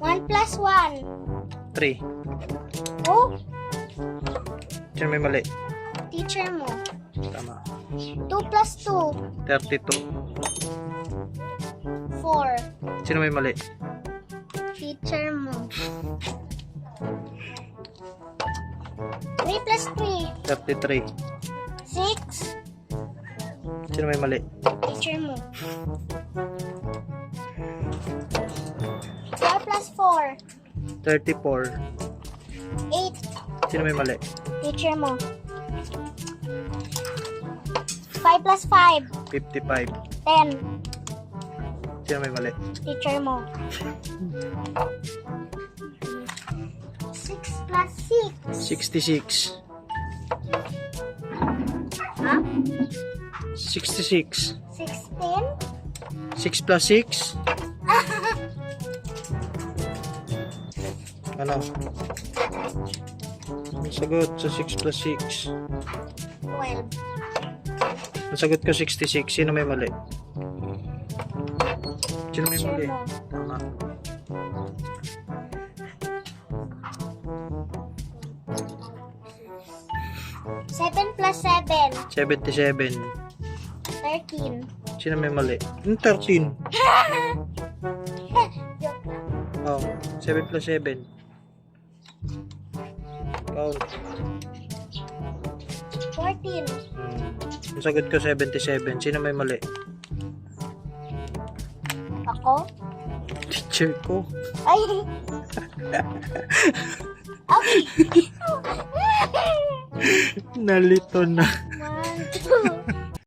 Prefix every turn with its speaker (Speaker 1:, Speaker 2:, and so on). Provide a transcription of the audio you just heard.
Speaker 1: 1 plus 1.
Speaker 2: 3.
Speaker 1: Oh,
Speaker 2: Sino may mali?
Speaker 1: teacher mo.
Speaker 2: Tama.
Speaker 1: 2 plus 2.
Speaker 2: 32.
Speaker 1: 4.
Speaker 2: Sino may mali?
Speaker 1: Teacher mo. 3 plus 3.
Speaker 2: 33.
Speaker 1: 6.
Speaker 2: Sino may mali?
Speaker 1: Teacher mo. 4 plus 4.
Speaker 2: 34.
Speaker 1: 8.
Speaker 2: Sino may mali?
Speaker 1: Teacher mo. 5 plus 5.
Speaker 2: 55.
Speaker 1: 10.
Speaker 2: Sino may mali?
Speaker 1: Teacher mo. 6 plus 6.
Speaker 2: 66.
Speaker 1: Ha?
Speaker 2: 66.
Speaker 1: 16?
Speaker 2: 6 plus 6? Ano? Ang sagot sa 6 plus 6.
Speaker 1: 12.
Speaker 2: Ang sagot ko 66. Sino may mali? Sino may
Speaker 1: Teacher
Speaker 2: mali?
Speaker 1: mo.
Speaker 2: Tama.
Speaker 1: 7 plus 7.
Speaker 2: 77.
Speaker 1: 13.
Speaker 2: Sino may mali? 13.
Speaker 1: Joke lang.
Speaker 2: Oh, 7 plus 7. Count.
Speaker 1: 14.
Speaker 2: Ang sagot ko 77. Sino may mali?
Speaker 1: Ako?
Speaker 2: Teacher ko.
Speaker 1: Ay! Okay.
Speaker 2: Nalito na.
Speaker 1: 1, 2,